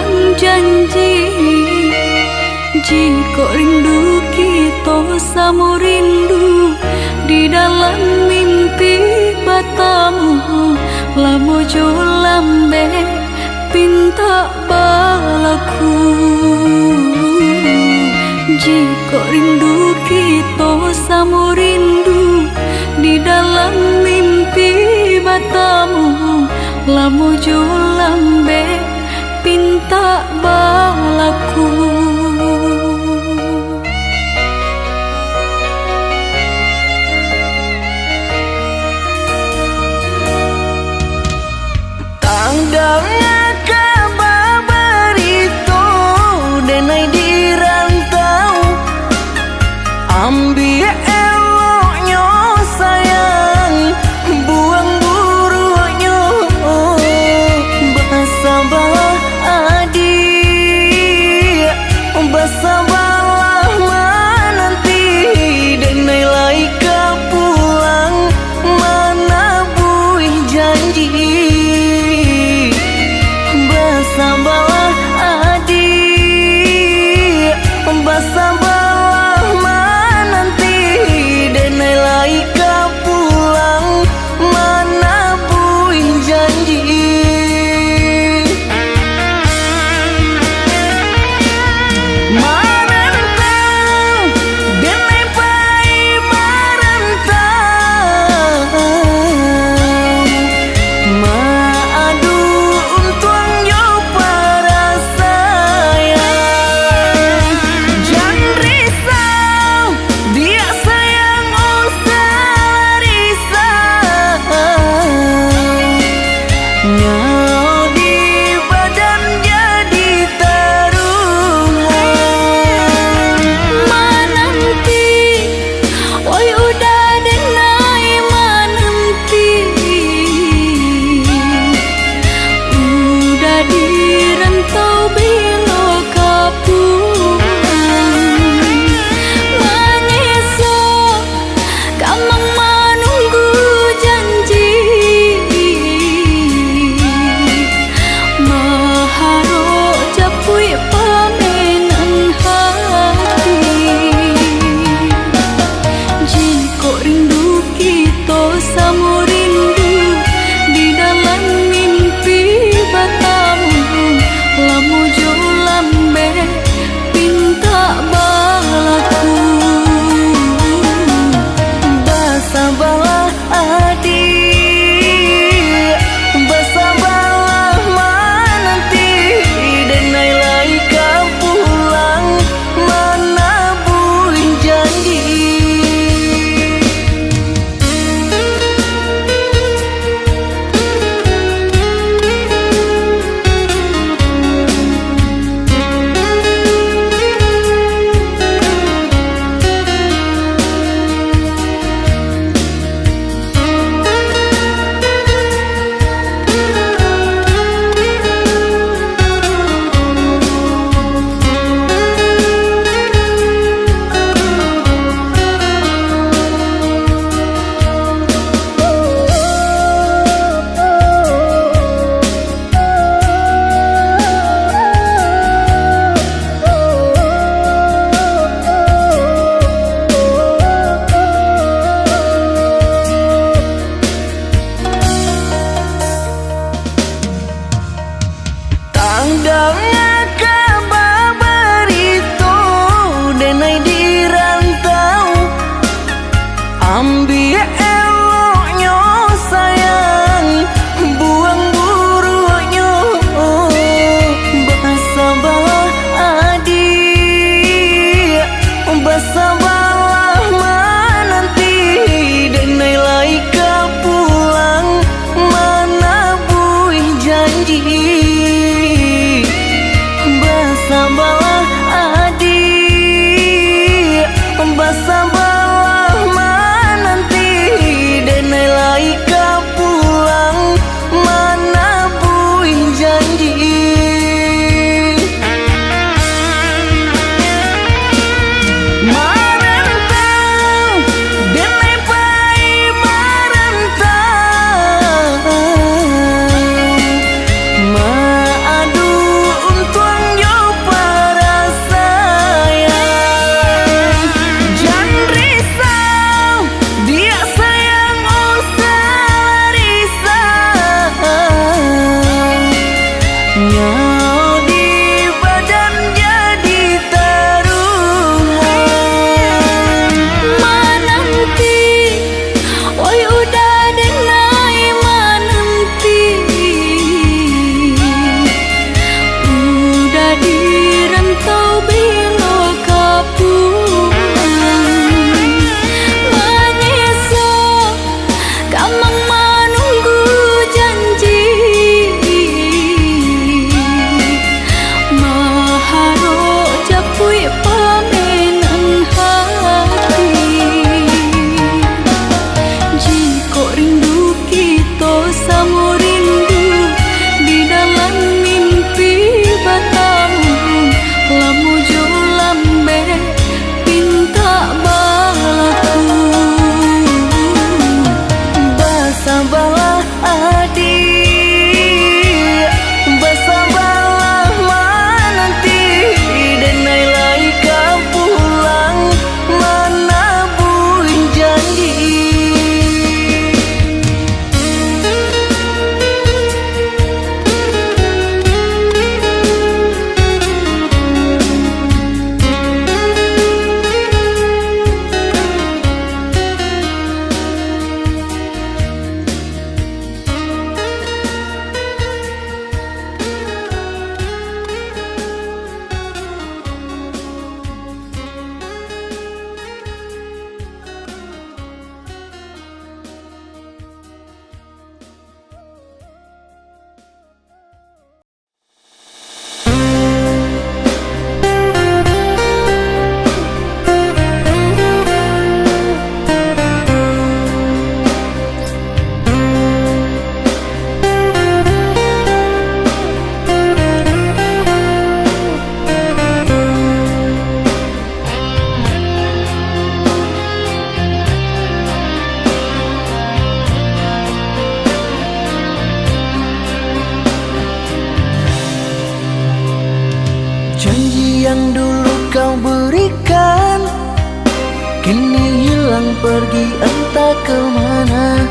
pulang janji. Jika rindu kita sama rindu di dalam mimpi batamu, lamo jo lambe pinta balaku. Jika rindu kita sama rindu di dalam mimpi batamu, lamo jo lambe pinta balaku. Tanggalnya kabar itu denai di rantau, ambil eloknya sayang, buang buruknya. Bersabarlah adik, bersabarlah menanti, denai laika pulang mana buih janji. Bersabarlah adik, bersabarlah menanti, denai laika pulang mana buih janji. Marantau, denai pai marantau, maadu untuang yo pada adik bersabarlah menanti denai lai kau pulang menabur janji. Janji yang dulu kau berikan kini hilang pergi entah kemana.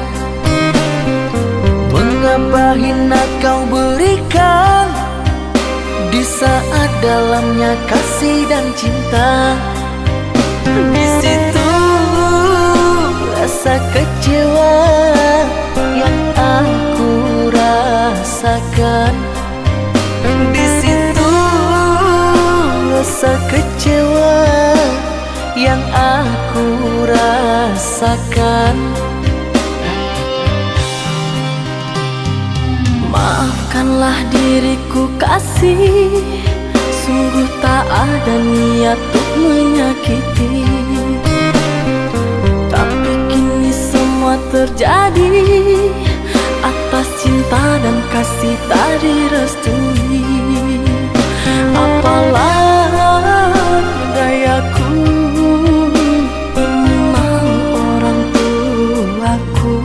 Mengapa hina kau berikan di saat dalamnya kasih dan cinta. Di situ rasa kecewa yang aku rasakan. Di situ rasa kecewa yang aku rasakan. Maafkanlah diriku kasih, sungguh tak ada niat untuk menyakiti. Tapi kini semua terjadi atas cinta dan kasih tak direstui. Apalah dayaku, ini mau orang tuaku.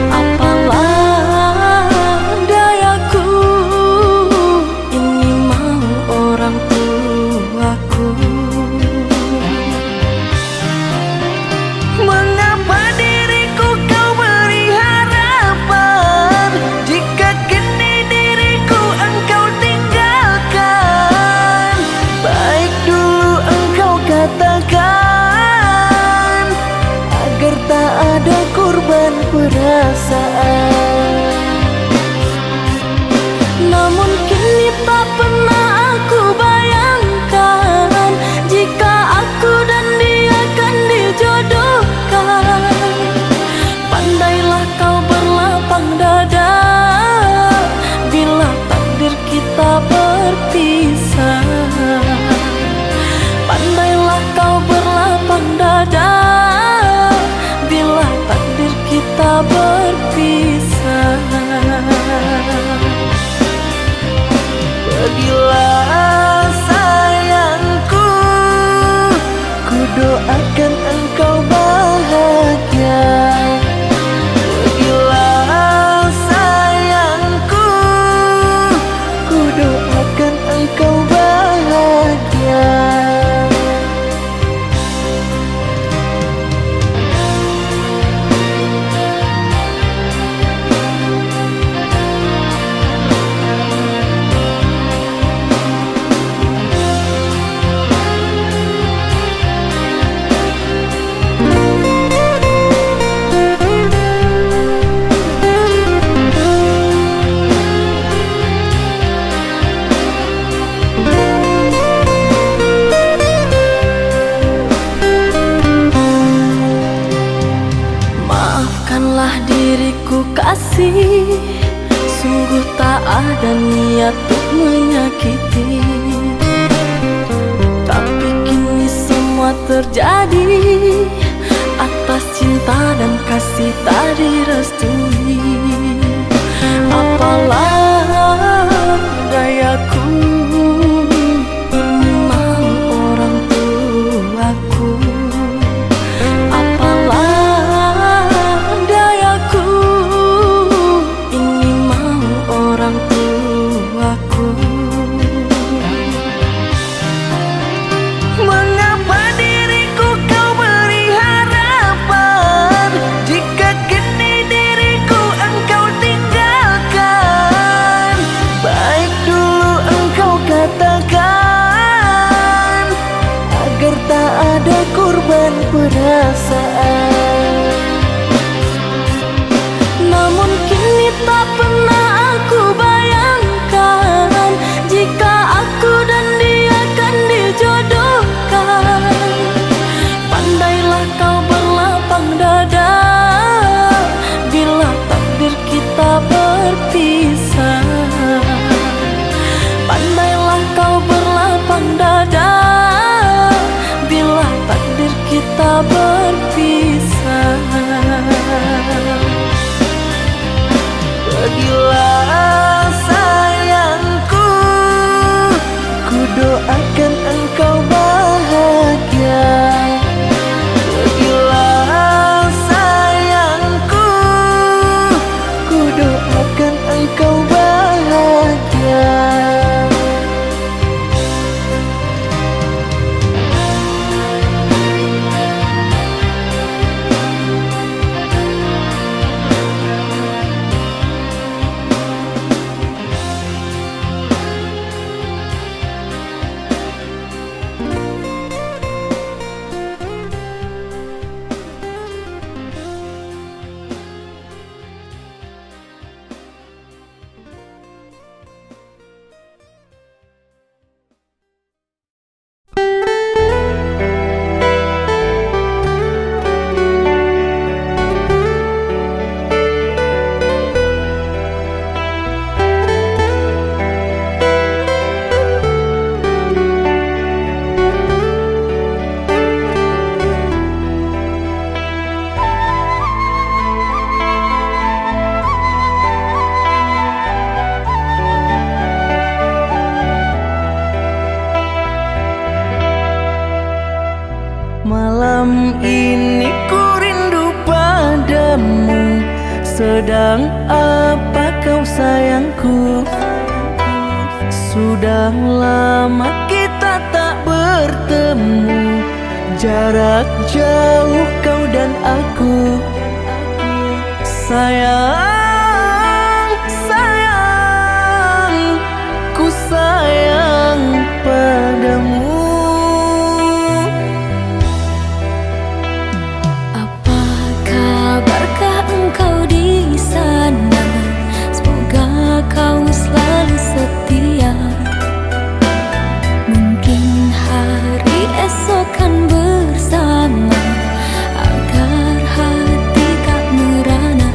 Apalah dayaku, ini mau orang tuaku. Mengapa diriku kau beri harapan jika kini diriku engkau tinggalkan? Baik dulu engkau katakan agar tak ada korban perasaan. Namun kini tak pernah aku bayangkan jika aku dan dia akan dijodohkan. Pandailah kau berlapang dada bila takdir kita berpisah. Pandailah kau berlapang dada bila takdir kita berpisah. Pergilah sayangku, ku doakan engkau bahagia. Pergilah sayangku, ku doakan engkau bahagia. Maafkanlah diriku kasih, sungguh tak ada niat untuk menyakiti. Tapi kini semua terjadi atas cinta dan kasih tak direstui. Apalah dayaku, ini mau orang tuaku. Apalah dayaku, Sedang apa kau sayangku? Sudah lama kita tak bertemu, jarak jauh kau dan aku. Sayang, sayang, ku sayang padamu. Apa kabarkah engkau di sana? Semoga kau selalu setia. Mungkin hari esok kan bersama, agar hati tak merana.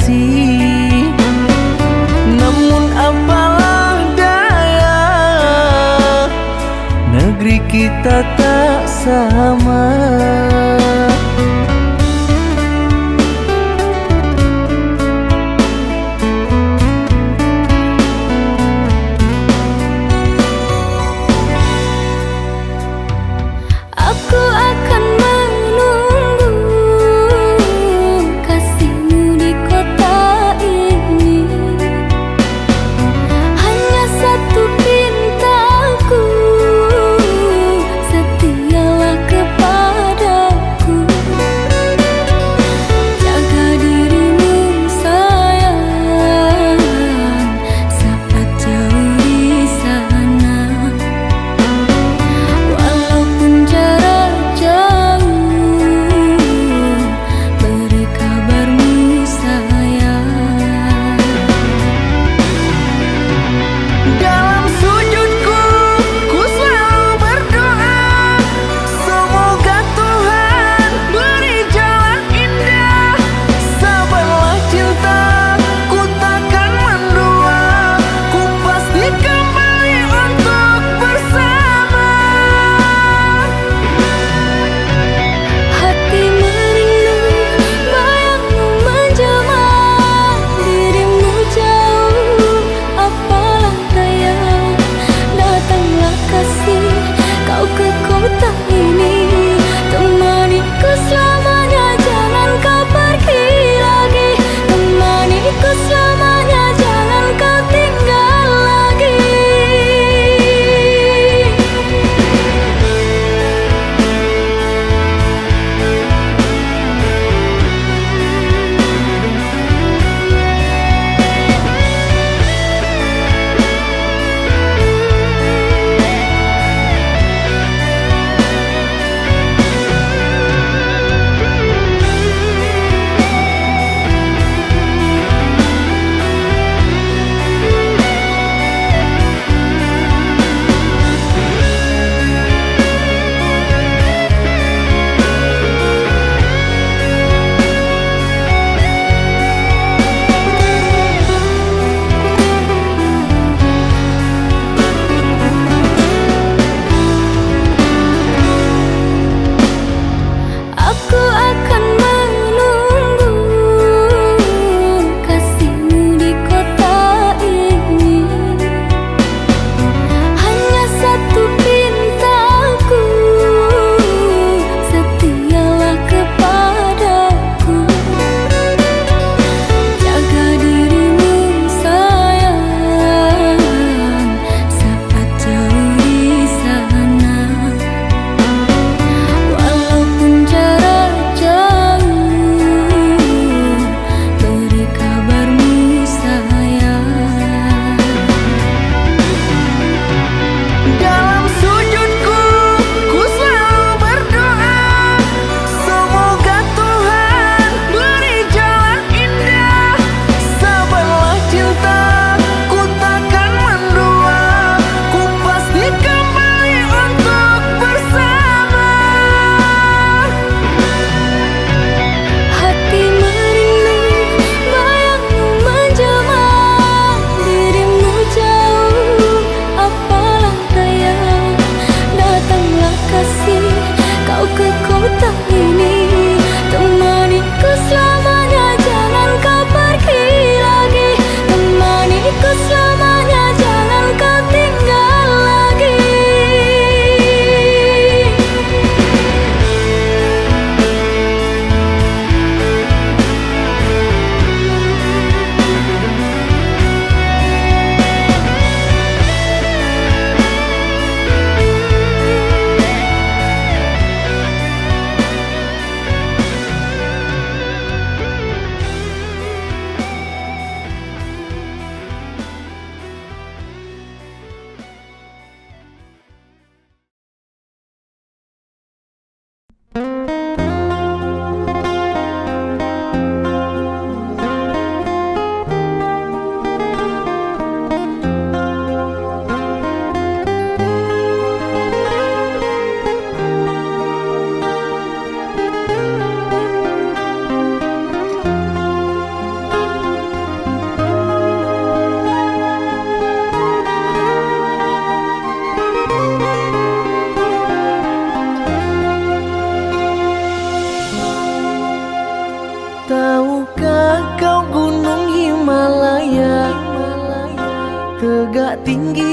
kasih. Namun apalah daya, negeri kita tak sama. Aku akan menunggu kasihmu di kota ini. Hanya satu pintaku, setialah kepada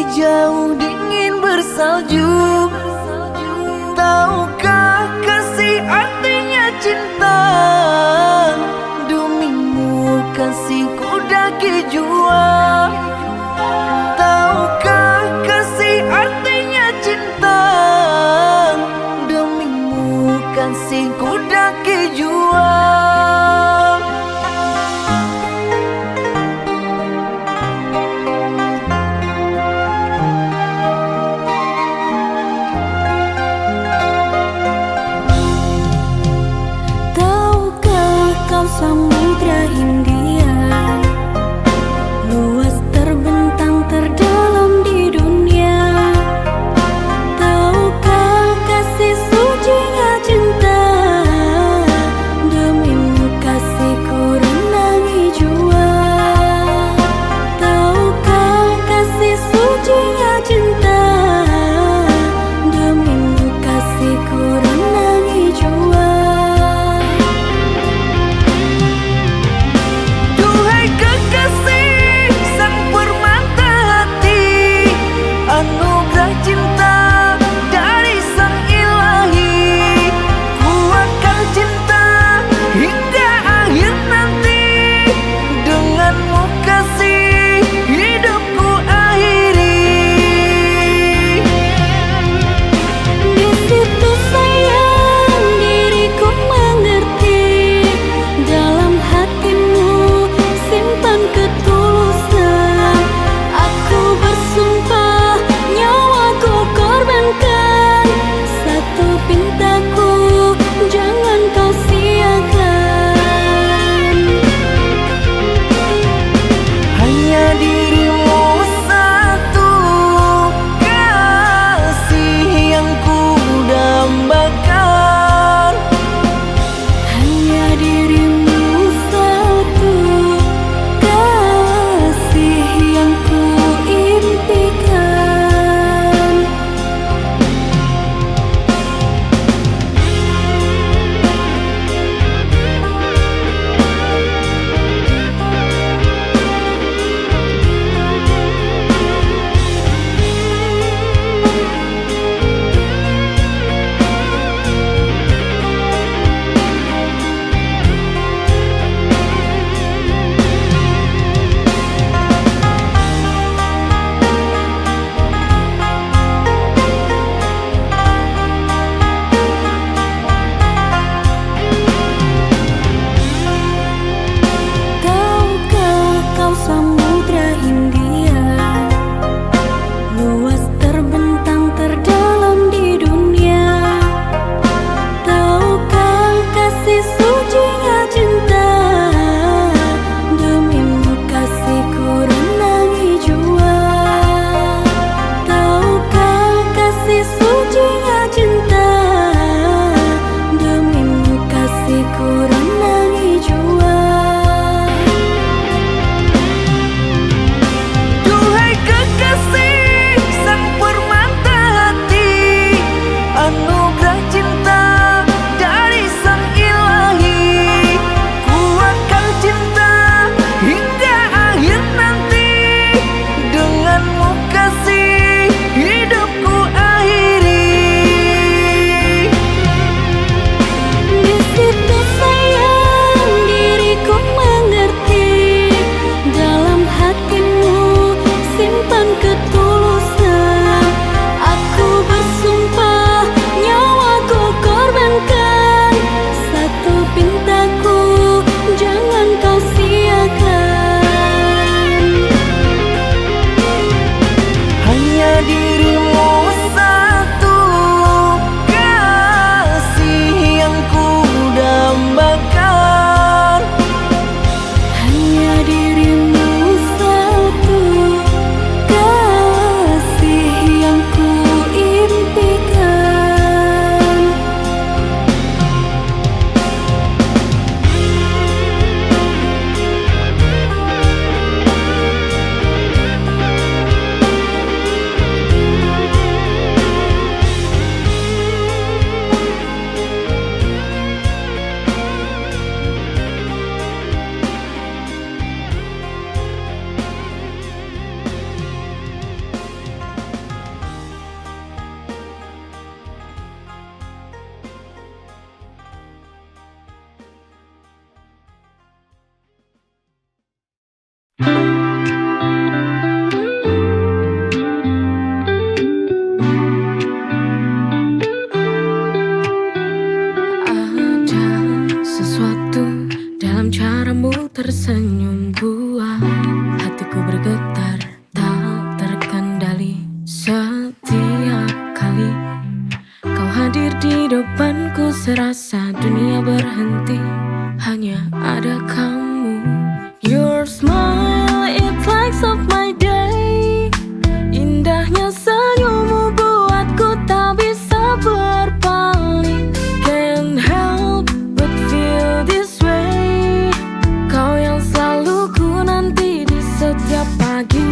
hijau dingin bersalju. Tahukah kasih artinya cinta? Demimu kasihku daki jua. Tahukah kasih artinya cinta? Demimu kasihku daki jua. Samudra Hindia luas terbentang hadir di depanku, serasa dunia berhenti, hanya ada kamu. Your smile, it lights up my day. Indahnya senyummu buatku tak bisa berpaling. Can't help but feel this way. Kau yang selalu ku nanti di setiap pagi.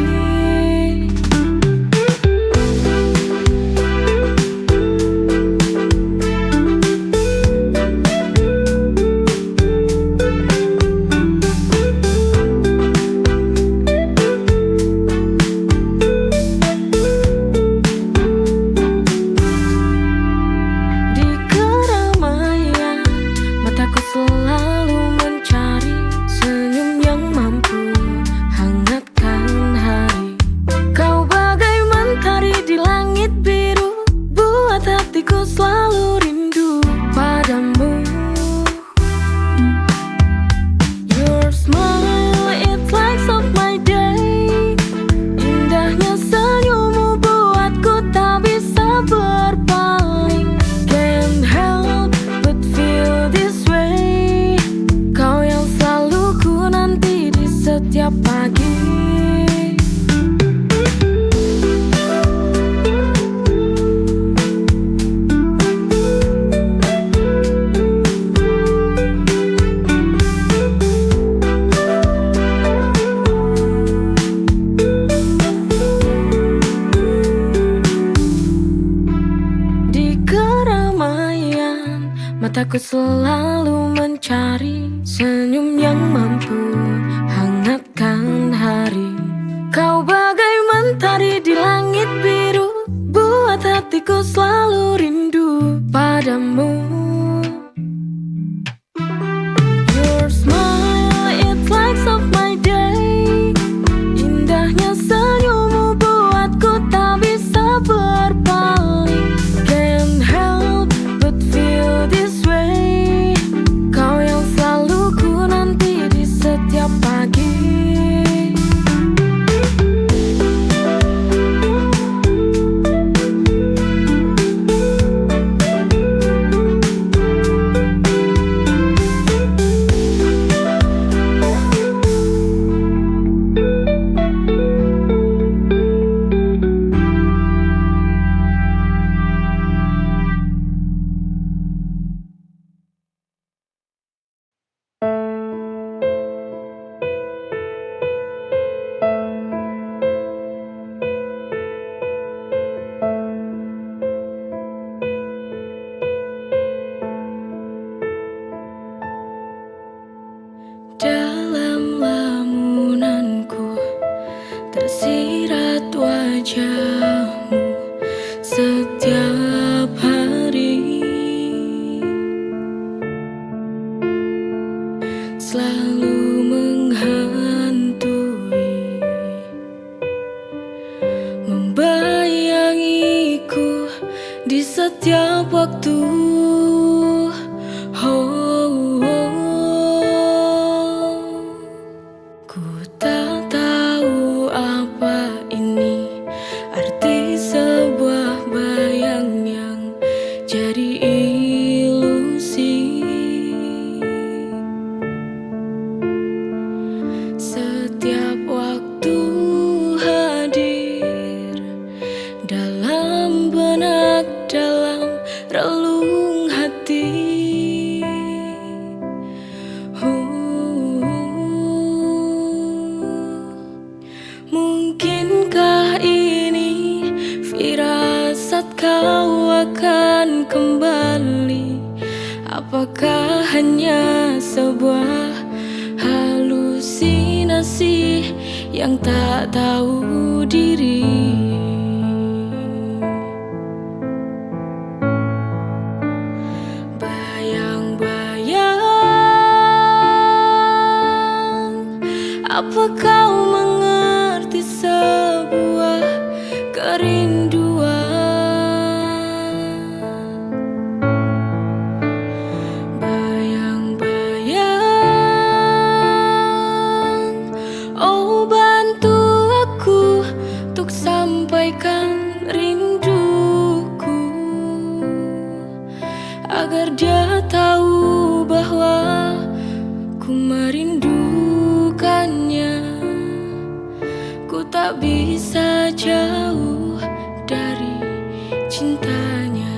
Setiap pagi. Di keramaian, mataku selalu mencari senyum yang mampu hangatkan hari. Kau bagai mentari di langit biru, buat hatiku selalu rindu padamu. Your smile, it lights up my day. Indahnya senyummu buatku tak bisa berpaling. Can't help but feel this way. Kau yang selalu ku nanti di setiap pagi. Dalam lamunanku tersirat wajahmu setiap hari, selalu menghantui, membayangiku di setiap waktu. Setiap waktu hadir dalam benak, dalam relung hati. Mungkinkah ini firasat kau akan kembali? Apakah hanya sebuah halusinasi yang tak tahu diri? Bayang-bayang, apa kau mengerti sebuah kerinduan? Sampaikan rinduku. merindukannya. Ku tak bisa jauh dari cintanya.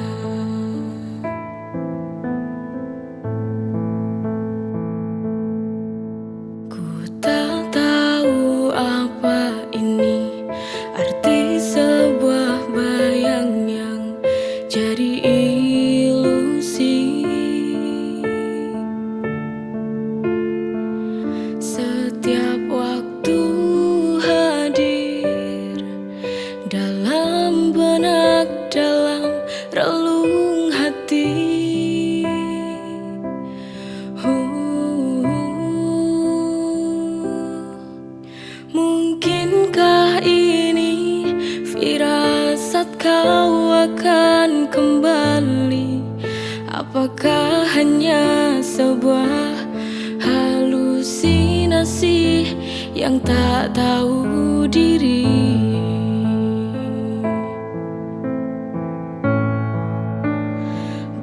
Ku tak tahu apa ini arti sebuah bayang yang jadi ilusi. Setiap waktu hadir dalam benak, dalam relung hati. Mungkinkah ini firasat kau akan kembali? Apakah hanya sebuah halusinasi yang tak tahu diri?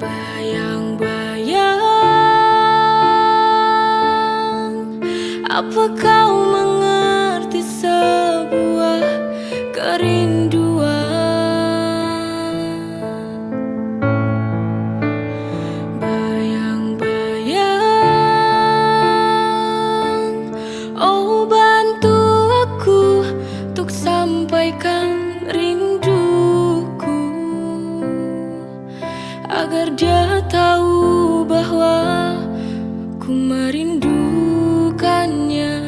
Bayang-bayang, apa kau mengerti sebuah kerinduan? Bayang-bayang, oh bantu aku untuk sampaikan rinduku, agar dia tahu bahwa ku merindukannya.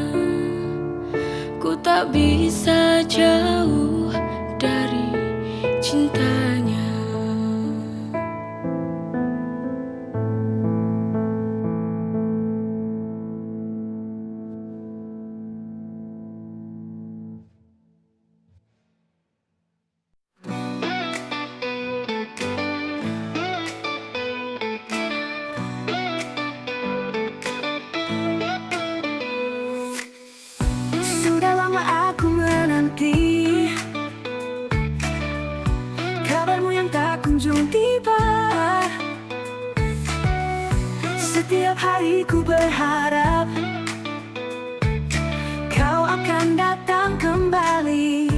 Ku tak bisa jauh dari cintanya. Sudah lama aku menanti kabarmu yang tak kunjung tiba. Setiap hari ku berharap kau akan datang kembali.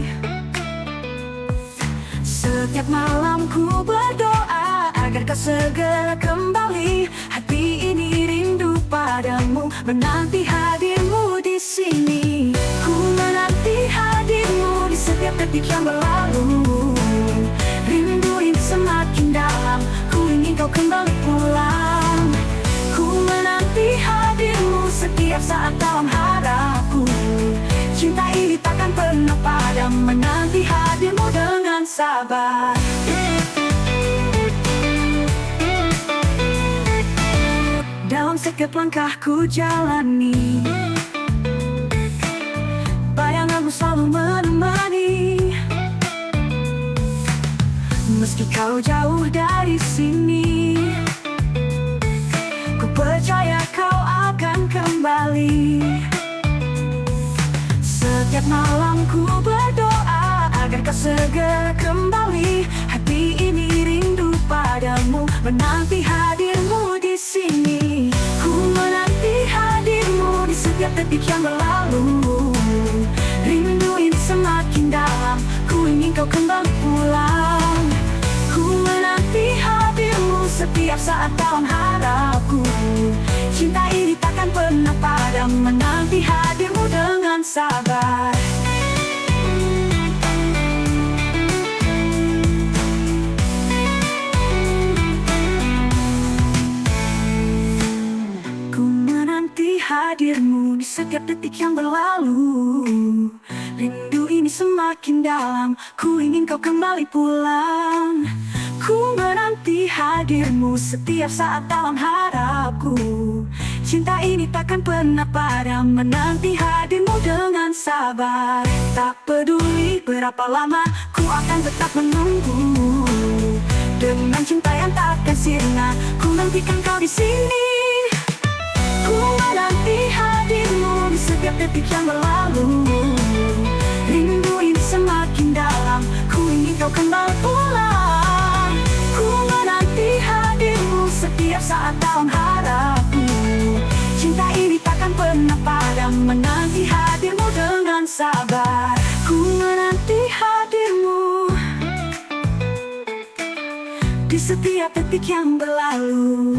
Setiap malam ku berdoa agar kau segera kembali. Hati ini rindu padamu, menanti hadirmu di sini. Ku menanti hadirmu di setiap detik yang berlalu. Rindu ini semakin dalam, ku ingin kau kembali pulang. Ku menanti hadirmu setiap saat dalam harapku. Cinta ini takkan pernah padam, menanti hadirmu dengan sabar. Dalam setiap langkah ku jalani, bayanganmu selalu menemani. Meski kau jauh dari sini, ku percaya kau akan kembali. Setiap malam ku berdoa agar kau segera kembali. Hati ini rindu padamu, menanti hadirmu di sini. Ku menanti hadirmu di setiap detik yang berlalu. Rindu ini semakin dalam, ku ingin kau kembali pulang. Ku menanti hadirmu setiap saat dalam harapku. Cinta ini takkan pernah padam, menanti hadirmu dengan sabar. Ku menanti hadirmu di setiap detik yang berlalu. Rindu ini semakin dalam, ku ingin kau kembali pulang. Ku menanti hadirmu setiap saat dalam harapku. Cinta ini takkan pernah padam, menanti hadirmu dengan sabar. Tak peduli berapa lama, ku akan tetap menunggu. Dengan cinta yang takkan sirna, ku nantikan kau di sini. Ku menanti hadirmu di setiap detik yang berlalu. Rindu ini semakin dalam, ku ingin kau kembali pulang. Ku menanti hadirmu setiap saat dalam harapku. Cinta ini takkan sabar, ku menanti hadirmu di setiap detik yang berlalu.